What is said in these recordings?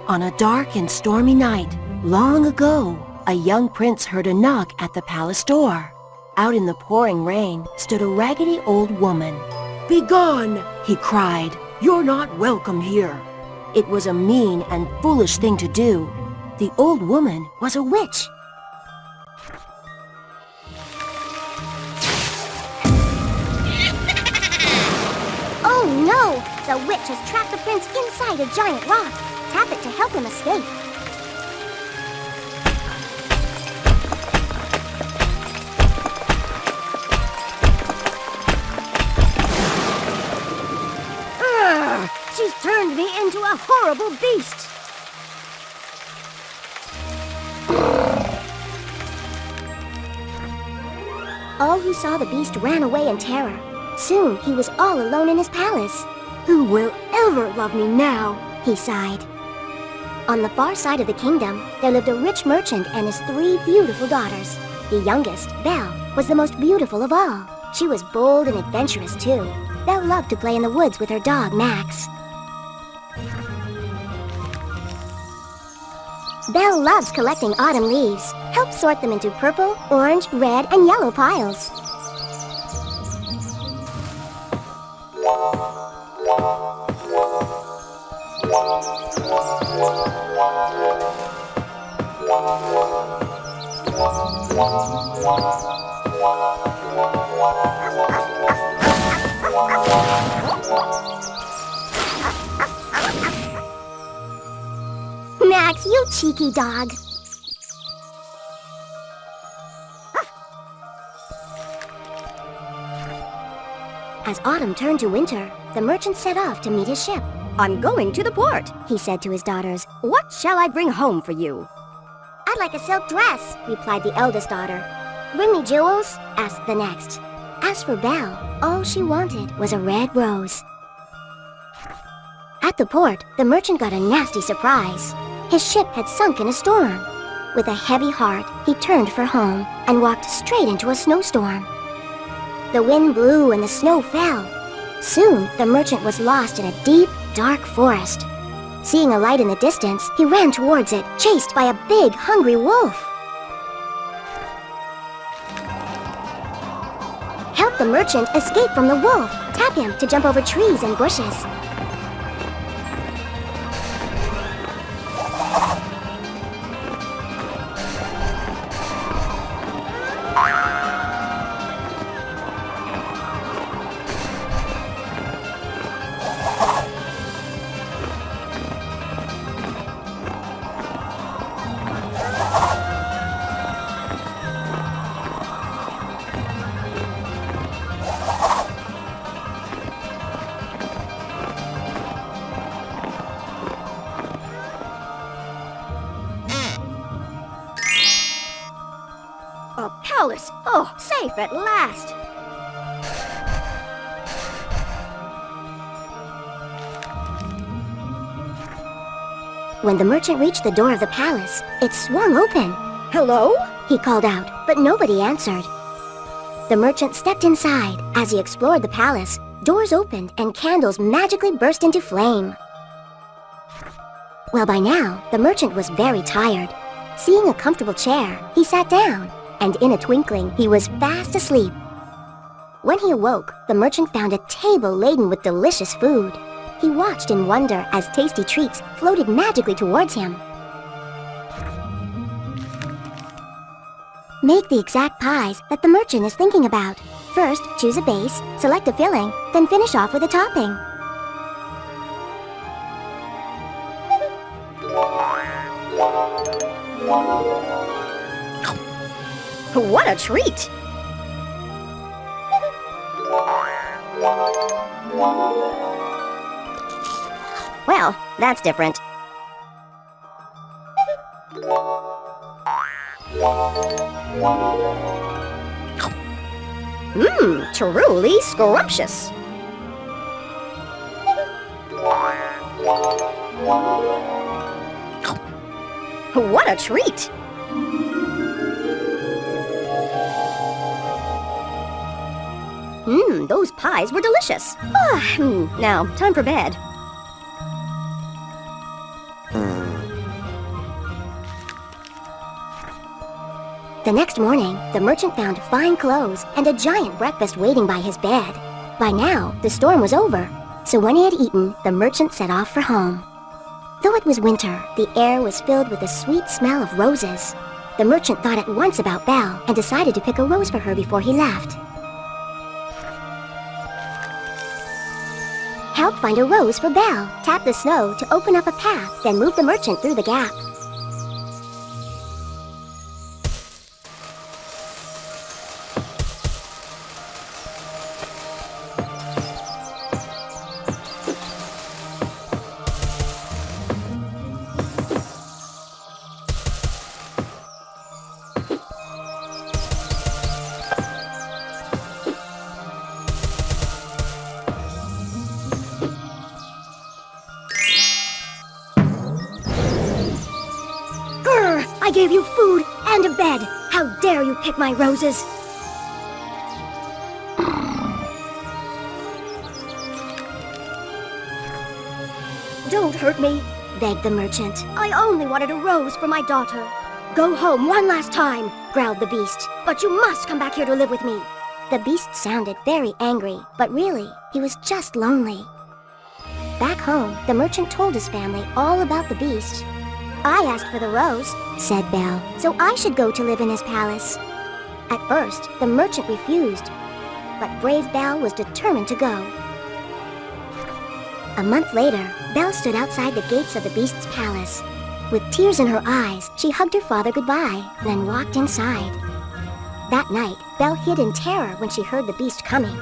On a dark and stormy night, long ago, a young prince heard a knock at the palace door. Out in the pouring rain stood a raggedy old woman. "Begone!" he cried. "You're not welcome here." It was a mean and foolish thing to do. The old woman was a witch. Oh no! The witch has trapped the prince inside a giant rock. Tap it to help him escape. Ugh! She's turned me into a horrible beast! All who saw the beast ran away in terror. Soon he was all alone in his palace. "Who will ever love me now?" he sighed. On the far side of the kingdom, there lived a rich merchant and his 3 beautiful daughters. The youngest, Belle, was the most beautiful of all. She was bold and adventurous too. Belle loved to play in the woods with her dog, Max. Belle loves collecting autumn leaves. Help sort them into purple, orange, red, and yellow piles. Max, you cheeky dog. As autumn turned to winter, the merchant set off to meet his ship. "I'm going to the port," He said to his daughters. "What shall I bring home for you?" "I'd like a silk dress," replied the eldest daughter. "Bring me jewels?" asked the next. As for Belle, all she wanted was a red rose. At the port, the merchant got a nasty surprise. His ship had sunk in a storm. With a heavy heart, he turned for home and walked straight into a snowstorm. The wind blew and the snow fell. Soon, the merchant was lost in a deep, dark forest. Seeing a light in the distance, he ran towards it, chased by a big, hungry wolf. Help the merchant escape from the wolf. Tap him to jump over trees and bushes. A palace! Oh, safe at last! When the merchant reached the door of the palace, it swung open. "Hello?" He called out, but nobody answered. The merchant stepped inside. As he explored the palace, doors opened and candles magically burst into flame. Well, by now, the merchant was very tired. Seeing a comfortable chair, he sat down, and in a twinkling, he was fast asleep. When he awoke, the merchant found a table laden with delicious food. He watched in wonder as tasty treats floated magically towards him. Make the exact pies that the merchant is thinking about. First, choose a base, select a filling, then finish off with a topping. What a treat! Well, that's different. Truly scrumptious. What a treat! Those pies were delicious. Now, time for bed. The next morning, the merchant found fine clothes and a giant breakfast waiting by his bed. By now, the storm was over, so when he had eaten, the merchant set off for home. Though it was winter, the air was filled with the sweet smell of roses. The merchant thought at once about Belle and decided to pick a rose for her before he left. Help find a rose for Belle. Tap the snow to open up a path, then move the merchant through the gap. I gave you food and a bed. How dare you pick my roses? Don't hurt me, begged the merchant. I only wanted a rose for my daughter. Go home one last time, growled the beast. But you must come back here to live with me. The beast sounded very angry, but really, he was just lonely. Back home, the merchant told his family all about the beast. I asked for the rose, said Belle, so I should go to live in his palace. At first, the merchant refused, but brave Belle was determined to go. A month later, Belle stood outside the gates of the beast's palace. With tears in her eyes, she hugged her father goodbye, then walked inside. That night, Belle hid in terror when she heard the beast coming.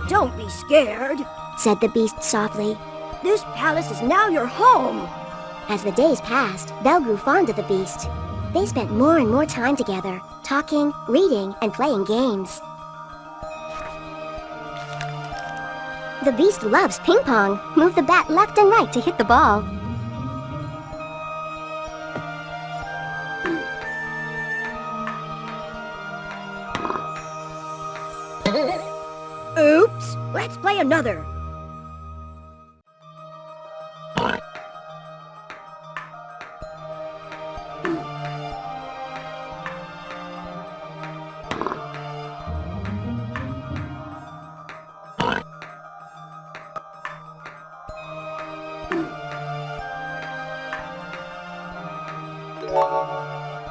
Don't be scared, said the beast softly. This palace is now your home. As the days passed, Belle grew fond of the beast. They spent more and more time together, talking, reading, and playing games. The beast loves ping pong. Move the bat left and right to hit the ball. Oops! Let's play another.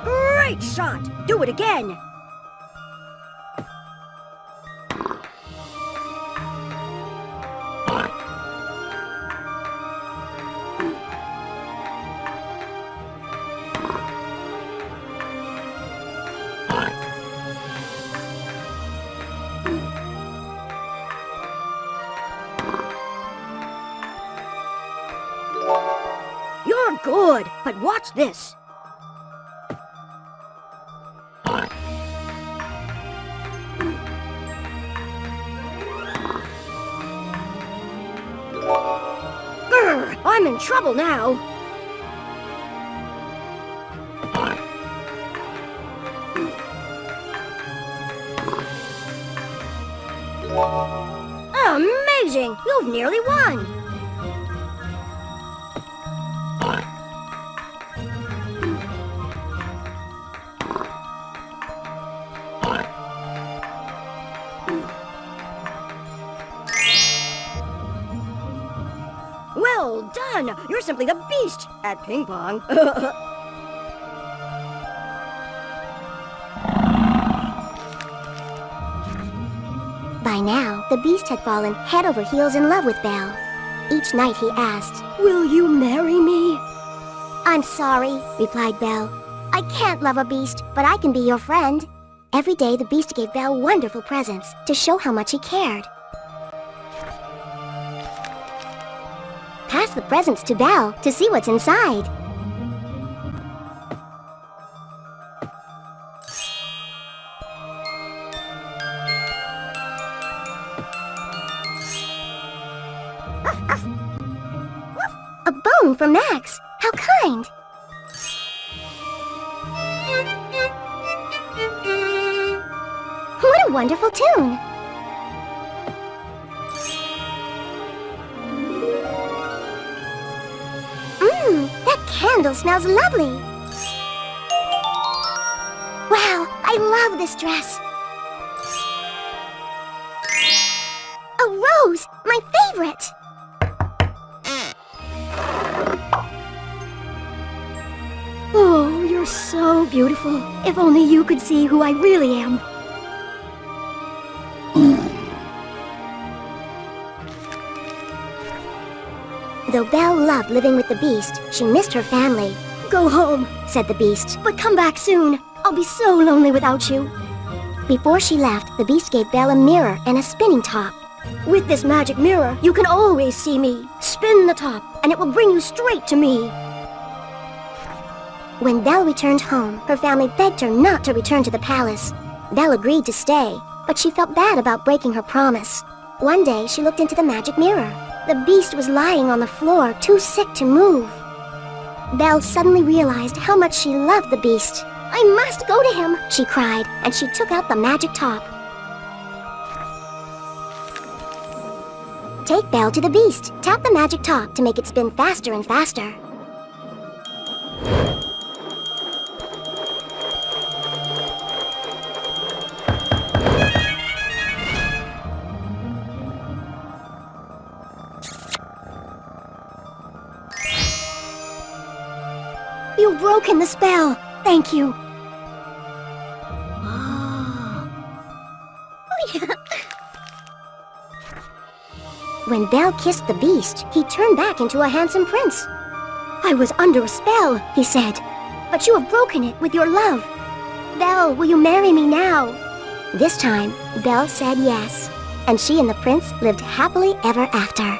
Great shot! Do it again! You're good, but watch this. Grr, I'm in trouble now. Amazing! You've nearly won! Well done! You're simply the beast at ping pong. By now, the beast had fallen head over heels in love with Belle. Each night he asked, Will you marry me? I'm sorry, replied Belle. I can't love a beast, but I can be your friend. Every day the beast gave Belle wonderful presents to show how much he cared. Pass the presents to Belle to see what's inside. A bone for Max. How kind. What a wonderful tune. That candle smells lovely. I love this dress. A rose! My favorite! Oh, you're so beautiful. If only you could see who I really am. Though Belle loved living with the Beast, she missed her family. Go home, said the Beast, but come back soon. I'll be so lonely without you. Before she left, the Beast gave Belle a mirror and a spinning top. With this magic mirror, you can always see me. Spin the top, and it will bring you straight to me. When Belle returned home, her family begged her not to return to the palace. Belle agreed to stay, but she felt bad about breaking her promise. One day, she looked into the magic mirror. The Beast was lying on the floor, too sick to move. Belle suddenly realized how much she loved the Beast. I must go to him, she cried, and she took out the magic top. Take Belle to the Beast. Tap the magic top to make it spin faster and faster. You've broken the spell. Thank you. When Belle kissed the Beast, he turned back into a handsome prince. I was under a spell, he said, but you have broken it with your love. Belle, will you marry me now? This time, Belle said yes, and she and the prince lived happily ever after.